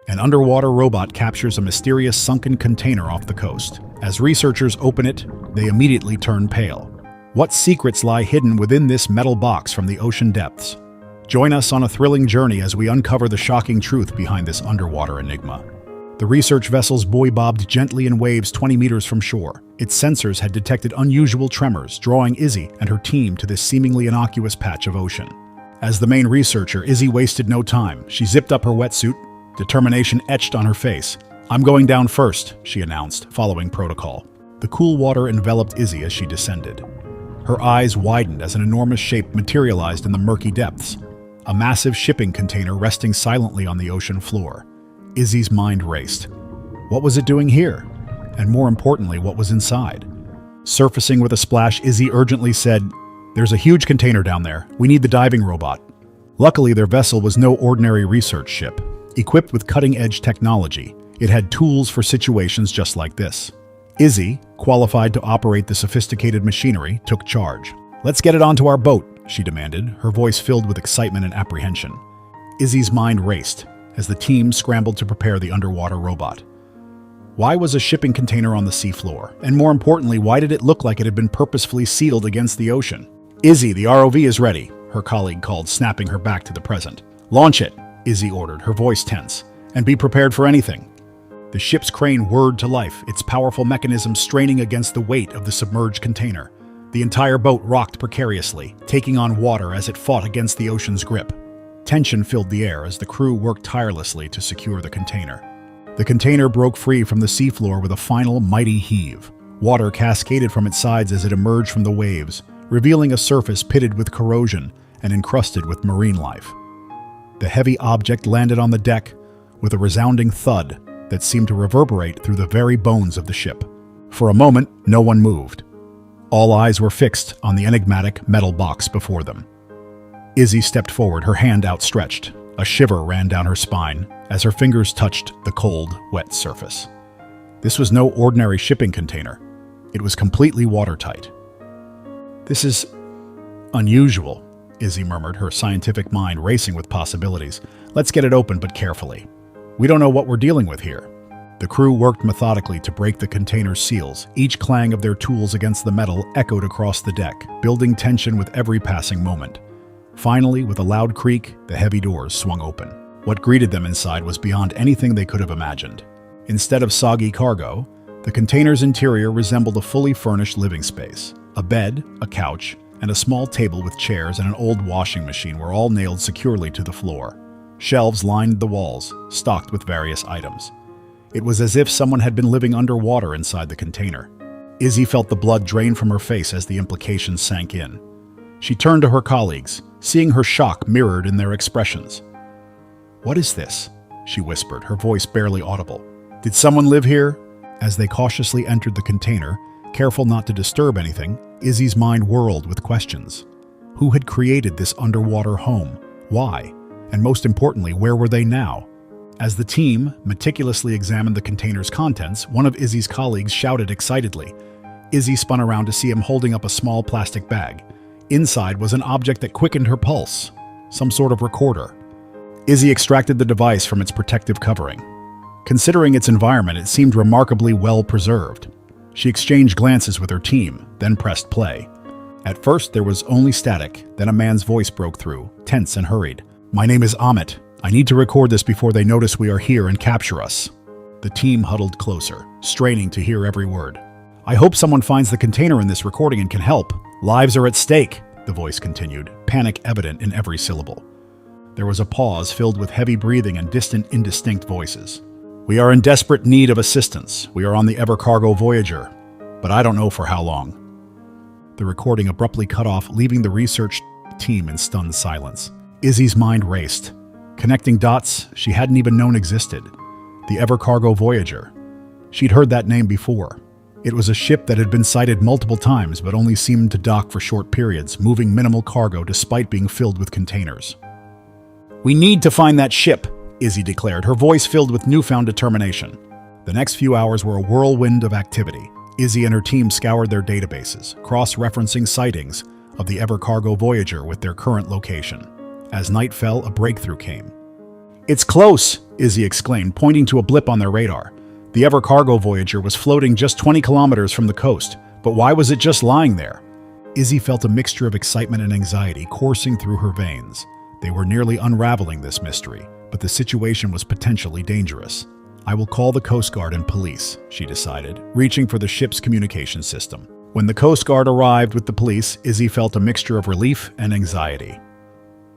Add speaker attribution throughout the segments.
Speaker 1: An underwater robot captures a mysterious sunken container off the coast. As researchers open it, they immediately turn pale. What secrets lie hidden within this metal box from the ocean depths? Join us on a thrilling journey as we uncover the shocking truth behind this underwater enigma. The research vessel's buoy bobbed gently in waves 20 meters from shore. Its sensors had detected unusual tremors, drawing Izzy and her team to this seemingly innocuous patch of ocean. As the main researcher, Izzy wasted no time. She zipped up her wetsuit, determination etched on her face. "I'm going down first," she announced, following protocol. The cool water enveloped Izzy as she descended. Her eyes widened as an enormous shape materialized in the murky depths. A massive shipping container resting silently on the ocean floor. Izzy's mind raced. What was it doing here? And more importantly, what was inside? Surfacing with a splash, Izzy urgently said, "There's a huge container down there. We need the diving robot." Luckily, their vessel was no ordinary research ship. Equipped with cutting-edge technology, it had tools for situations just like this. Izzy, qualified to operate the sophisticated machinery, took charge. "Let's get it onto our boat," she demanded, her voice filled with excitement and apprehension. Izzy's mind raced as the team scrambled to prepare the underwater robot. Why was a shipping container on the seafloor? And more importantly, why did it look like it had been purposefully sealed against the ocean? "Izzy, the ROV is ready," her colleague called, snapping her back to the present. "Launch it," Izzy ordered, her voice tense. "And be prepared for anything." The ship's crane whirred to life, its powerful mechanism straining against the weight of the submerged container. The entire boat rocked precariously, taking on water as it fought against the ocean's grip. Tension filled the air as the crew worked tirelessly to secure the container. The container broke free from the seafloor with a final mighty heave. Water cascaded from its sides as it emerged from the waves, revealing a surface pitted with corrosion and encrusted with marine life. The heavy object landed on the deck with a resounding thud that seemed to reverberate through the very bones of the ship. For a moment, no one moved. All eyes were fixed on the enigmatic metal box before them. Izzy stepped forward, her hand outstretched. A shiver ran down her spine as her fingers touched the cold, wet surface. This was no ordinary shipping container. It was completely watertight. "This is unusual," Izzy murmured, her scientific mind racing with possibilities. "Let's get it open, but carefully. We don't know what we're dealing with here." The crew worked methodically to break the container's seals. Each clang of their tools against the metal echoed across the deck, building tension with every passing moment. Finally, with a loud creak, the heavy doors swung open. What greeted them inside was beyond anything they could have imagined. Instead of soggy cargo, the container's interior resembled a fully furnished living space. A bed, a couch, and a small table with chairs and an old washing machine were all nailed securely to the floor. Shelves lined the walls, stocked with various items. It was as if someone had been living underwater inside the container. Izzy felt the blood drain from her face as the implications sank in. She turned to her colleagues, seeing her shock mirrored in their expressions. "What is this?" she whispered, her voice barely audible. "Did someone live here?" As they cautiously entered the container, careful not to disturb anything, Izzy's mind whirled with questions. Who had created this underwater home? Why? And most importantly, where were they now? As the team meticulously examined the container's contents, one of Izzy's colleagues shouted excitedly. Izzy spun around to see him holding up a small plastic bag. Inside was an object that quickened her pulse, some sort of recorder. Izzy extracted the device from its protective covering. Considering its environment, it seemed remarkably well preserved. She exchanged glances with her team, then pressed play. At first, there was only static, then a man's voice broke through, tense and hurried. "My name is Amit. I need to record this before they notice we are here and capture us." The team huddled closer, straining to hear every word. "I hope someone finds the container in this recording and can help. Lives are at stake," the voice continued, panic evident in every syllable. There was a pause filled with heavy breathing and distant, indistinct voices. "We are in desperate need of assistance. We are on the Evercargo Voyager, but I don't know for how long." The recording abruptly cut off, leaving the research team in stunned silence. Izzy's mind raced, connecting dots she hadn't even known existed. The Evercargo Voyager. She'd heard that name before. It was a ship that had been sighted multiple times but only seemed to dock for short periods, moving minimal cargo despite being filled with containers. "We need to find that ship," Izzy declared, her voice filled with newfound determination. The next few hours were a whirlwind of activity. Izzy and her team scoured their databases, cross-referencing sightings of the Evercargo Voyager with their current location. As night fell, a breakthrough came. "It's close!" Izzy exclaimed, pointing to a blip on their radar. The Ever cargo Voyager was floating just 20 kilometers from the coast, but why was it just lying there? Izzy felt a mixture of excitement and anxiety coursing through her veins. They were nearly unraveling this mystery, but the situation was potentially dangerous. "I will call the Coast Guard and police," she decided, reaching for the ship's communication system. When the Coast Guard arrived with the police, Izzy felt a mixture of relief and anxiety.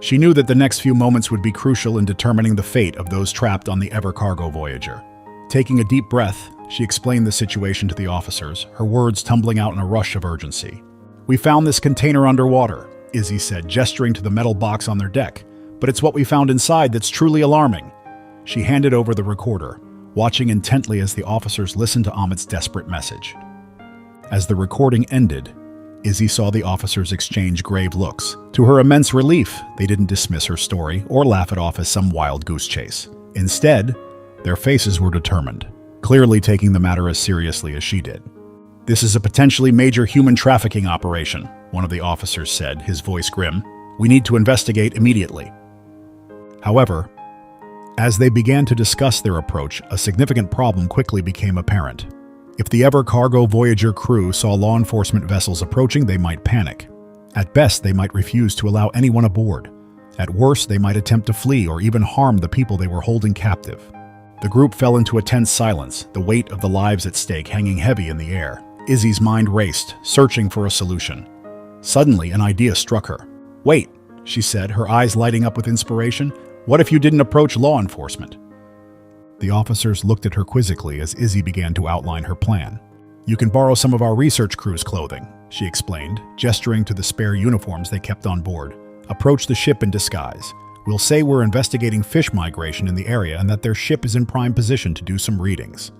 Speaker 1: She knew that the next few moments would be crucial in determining the fate of those trapped on the Ever cargo Voyager. Taking a deep breath, she explained the situation to the officers, her words tumbling out in a rush of urgency. "We found this container underwater," Izzy said, gesturing to the metal box on their deck. "But it's what we found inside that's truly alarming." She handed over the recorder, watching intently as the officers listened to Amit's desperate message. As the recording ended, Izzy saw the officers exchange grave looks. To her immense relief, they didn't dismiss her story or laugh it off as some wild goose chase. Instead, their faces were determined, clearly taking the matter as seriously as she did. "This is a potentially major human trafficking operation," one of the officers said, his voice grim. "We need to investigate immediately." However, as they began to discuss their approach, a significant problem quickly became apparent. If the Ever cargo Voyager crew saw law enforcement vessels approaching, they might panic. At best, they might refuse to allow anyone aboard. At worst, they might attempt to flee or even harm the people they were holding captive. The group fell into a tense silence, the weight of the lives at stake hanging heavy in the air. Izzy's mind raced, searching for a solution. Suddenly, an idea struck her. "Wait," she said, her eyes lighting up with inspiration. "What if you didn't approach law enforcement?" The officers looked at her quizzically as Izzy began to outline her plan. "You can borrow some of our research crew's clothing," she explained, gesturing to the spare uniforms they kept on board. "Approach the ship in disguise. We'll say we're investigating fish migration in the area and that their ship is in prime position to do some readings."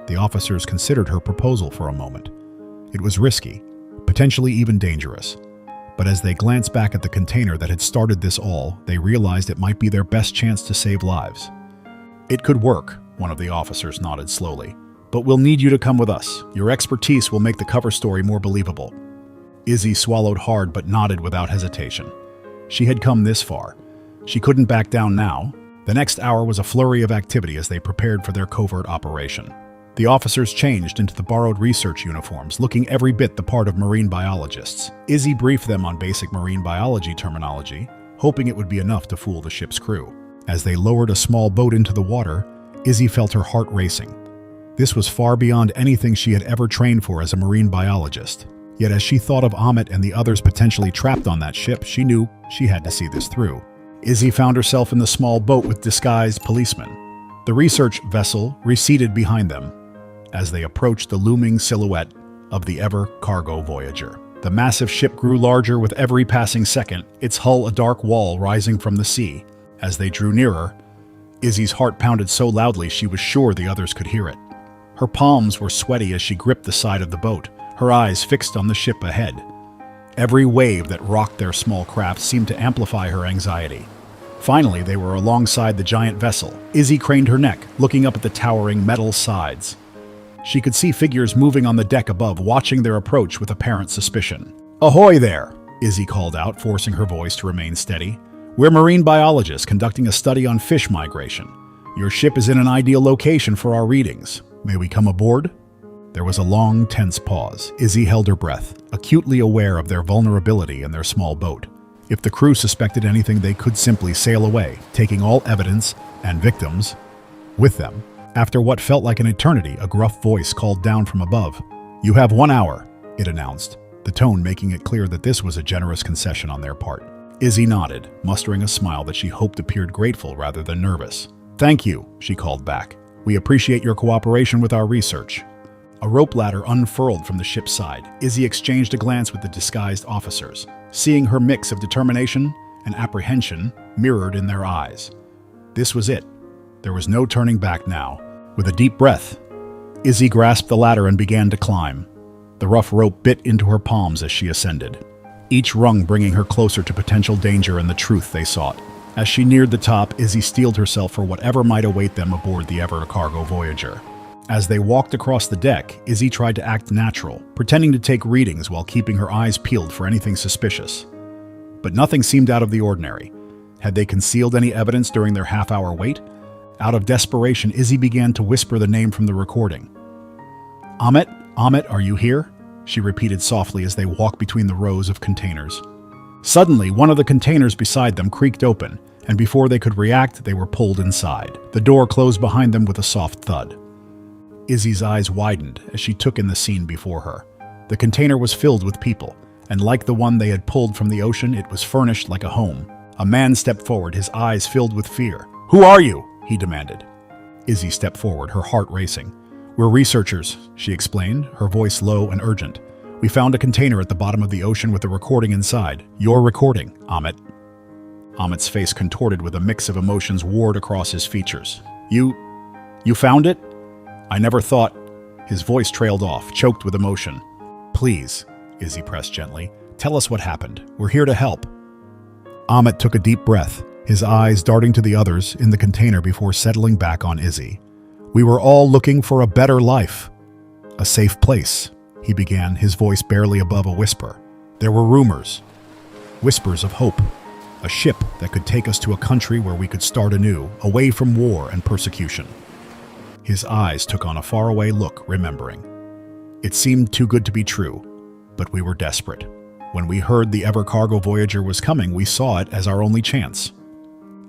Speaker 1: The officers considered her proposal for a moment. It was risky, potentially even dangerous. But as they glanced back at the container that had started this all, they realized it might be their best chance to save lives. "It could work," one of the officers nodded slowly. "But we'll need you to come with us. Your expertise will make the cover story more believable." Izzy swallowed hard but nodded without hesitation. She had come this far. She couldn't back down now. The next hour was a flurry of activity as they prepared for their covert operation. The officers changed into the borrowed research uniforms, looking every bit the part of marine biologists. Izzy briefed them on basic marine biology terminology, hoping it would be enough to fool the ship's crew. As they lowered a small boat into the water, Izzy felt her heart racing. This was far beyond anything she had ever trained for as a marine biologist. Yet as she thought of Amit and the others potentially trapped on that ship, she knew she had to see this through. Izzy found herself in the small boat with disguised policemen. The research vessel receded behind them as they approached the looming silhouette of the Ever cargo Voyager. The massive ship grew larger with every passing second, its hull a dark wall rising from the sea. As they drew nearer, Izzy's heart pounded so loudly she was sure the others could hear it. Her palms were sweaty as she gripped the side of the boat, her eyes fixed on the ship ahead. Every wave that rocked their small craft seemed to amplify her anxiety. Finally, they were alongside the giant vessel. Izzy craned her neck, looking up at the towering metal sides. She could see figures moving on the deck above, watching their approach with apparent suspicion. "Ahoy there!" Izzy called out, forcing her voice to remain steady. "We're marine biologists conducting a study on fish migration. Your ship is in an ideal location for our readings. May we come aboard?" There was a long, tense pause. Izzy held her breath, acutely aware of their vulnerability in their small boat. If the crew suspected anything, they could simply sail away, taking all evidence and victims with them. After what felt like an eternity, a gruff voice called down from above. "You have 1 hour," it announced, the tone making it clear that this was a generous concession on their part. Izzy nodded, mustering a smile that she hoped appeared grateful rather than nervous. "Thank you," she called back. "We appreciate your cooperation with our research." A rope ladder unfurled from the ship's side. Izzy exchanged a glance with the disguised officers, seeing her mix of determination and apprehension mirrored in their eyes. This was it. There was no turning back now. With a deep breath, Izzy grasped the ladder and began to climb. The rough rope bit into her palms as she ascended, each rung bringing her closer to potential danger and the truth they sought. As she neared the top, Izzy steeled herself for whatever might await them aboard the Ever cargo Voyager. As they walked across the deck, Izzy tried to act natural, pretending to take readings while keeping her eyes peeled for anything suspicious. But nothing seemed out of the ordinary. Had they concealed any evidence during their half-hour wait? Out of desperation, Izzy began to whisper the name from the recording. "Amit, Amit, are you here?" she repeated softly as they walked between the rows of containers. Suddenly, one of the containers beside them creaked open, and before they could react, they were pulled inside. The door closed behind them with a soft thud. Izzy's eyes widened as she took in the scene before her. The container was filled with people, and like the one they had pulled from the ocean, it was furnished like a home. A man stepped forward, his eyes filled with fear. "Who are you?" he demanded. Izzy stepped forward, her heart racing. "We're researchers," she explained, her voice low and urgent. "We found a container at the bottom of the ocean with a recording inside. Your recording, Amit." Amit's face contorted with a mix of emotions warred across his features. You found it? I never thought." His voice trailed off, choked with emotion. "Please," Izzy pressed gently, "tell us what happened. We're here to help." Amit took a deep breath, his eyes darting to the others in the container before settling back on Izzy. "We were all looking for a better life. A safe place," he began, his voice barely above a whisper. "There were rumors, whispers of hope. A ship that could take us to a country where we could start anew, away from war and persecution." His eyes took on a faraway look, remembering. "It seemed too good to be true, but we were desperate. When we heard the Evercargo Voyager was coming, we saw it as our only chance."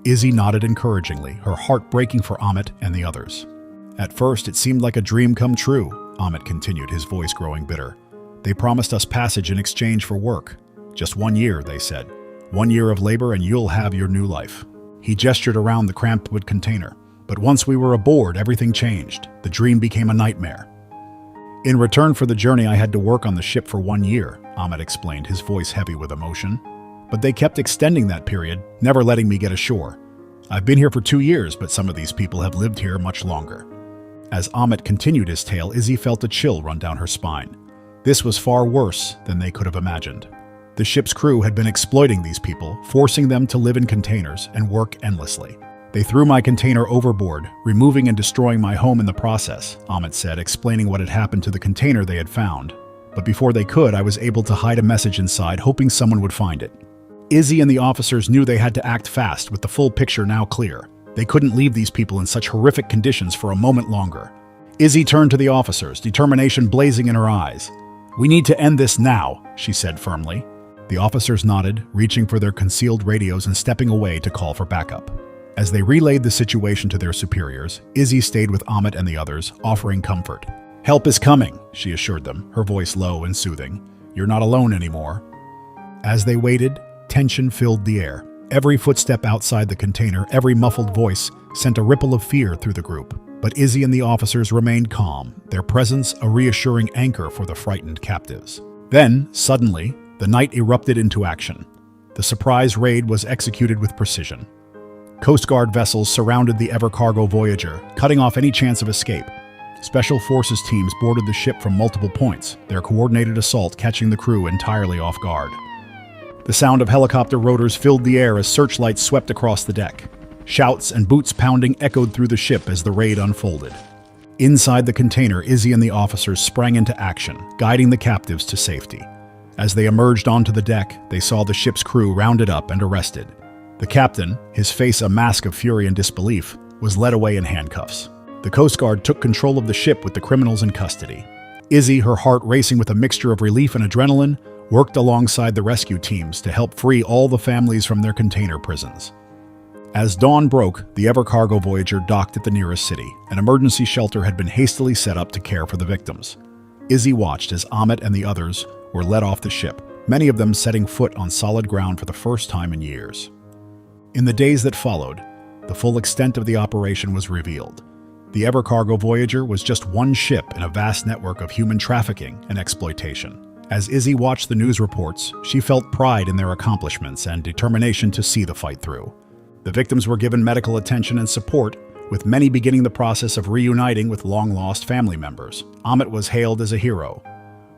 Speaker 1: Izzy nodded encouragingly, her heart breaking for Amit and the others. "At first, it seemed like a dream come true," Amit continued, his voice growing bitter. "They promised us passage in exchange for work. Just 1 year, they said. 1 year of labor and you'll have your new life." He gestured around the cramped wood container. "But once we were aboard, everything changed. The dream became a nightmare. In return for the journey, I had to work on the ship for 1 year, Amit explained, his voice heavy with emotion. "But they kept extending that period, never letting me get ashore. I've been here for 2 years, but some of these people have lived here much longer." As Amit continued his tale, Izzy felt a chill run down her spine. This was far worse than they could have imagined. The ship's crew had been exploiting these people, forcing them to live in containers and work endlessly. "They threw my container overboard, removing and destroying my home in the process," Amit said, explaining what had happened to the container they had found. "But before they could, I was able to hide a message inside, hoping someone would find it." Izzy and the officers knew they had to act fast, with the full picture now clear. They couldn't leave these people in such horrific conditions for a moment longer. Izzy turned to the officers, determination blazing in her eyes. "We need to end this now," she said firmly. The officers nodded, reaching for their concealed radios and stepping away to call for backup. As they relayed the situation to their superiors, Izzy stayed with Amit and the others, offering comfort. "Help is coming," she assured them, her voice low and soothing. "You're not alone anymore." As they waited, tension filled the air. Every footstep outside the container, every muffled voice, sent a ripple of fear through the group. But Izzy and the officers remained calm, their presence a reassuring anchor for the frightened captives. Then, suddenly, the night erupted into action. The surprise raid was executed with precision. Coast Guard vessels surrounded the Evercargo Voyager, cutting off any chance of escape. Special Forces teams boarded the ship from multiple points, their coordinated assault catching the crew entirely off guard. The sound of helicopter rotors filled the air as searchlights swept across the deck. Shouts and boots pounding echoed through the ship as the raid unfolded. Inside the container, Izzy and the officers sprang into action, guiding the captives to safety. As they emerged onto the deck, they saw the ship's crew rounded up and arrested. The captain, his face a mask of fury and disbelief, was led away in handcuffs. The Coast Guard took control of the ship with the criminals in custody. Izzy, her heart racing with a mixture of relief and adrenaline, worked alongside the rescue teams to help free all the families from their container prisons. As dawn broke, the Evercargo Voyager docked at the nearest city. An emergency shelter had been hastily set up to care for the victims. Izzy watched as Amit and the others were led off the ship, many of them setting foot on solid ground for the first time in years. In the days that followed, the full extent of the operation was revealed. The Evercargo Voyager was just one ship in a vast network of human trafficking and exploitation. As Izzy watched the news reports, she felt pride in their accomplishments and determination to see the fight through. The victims were given medical attention and support, with many beginning the process of reuniting with long-lost family members. Amit was hailed as a hero,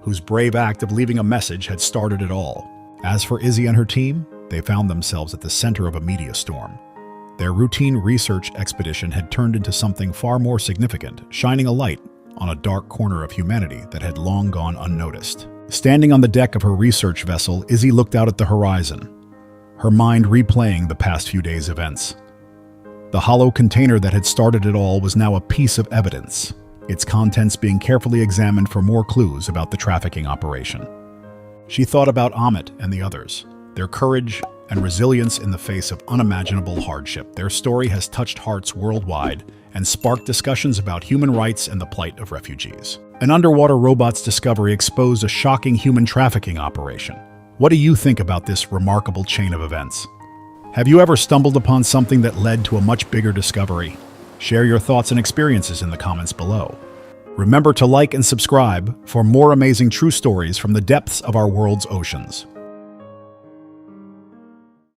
Speaker 1: whose brave act of leaving a message had started it all. As for Izzy and her team, they found themselves at the center of a media storm. Their routine research expedition had turned into something far more significant, shining a light on a dark corner of humanity that had long gone unnoticed. Standing on the deck of her research vessel, Izzy looked out at the horizon. her mind replaying the past few days' events. The hollow container that had started it all was now a piece of evidence, its contents being carefully examined for more clues about the trafficking operation. She thought about Amit and the others, their courage and resilience in the face of unimaginable hardship. Their story has touched hearts worldwide and sparked discussions about human rights and the plight of refugees. An underwater robot's discovery exposed a shocking human trafficking operation. What do you think about this remarkable chain of events? Have you ever stumbled upon something that led to a much bigger discovery? Share your thoughts and experiences in the comments below. Remember to like and subscribe for more amazing true stories from the depths of our world's oceans.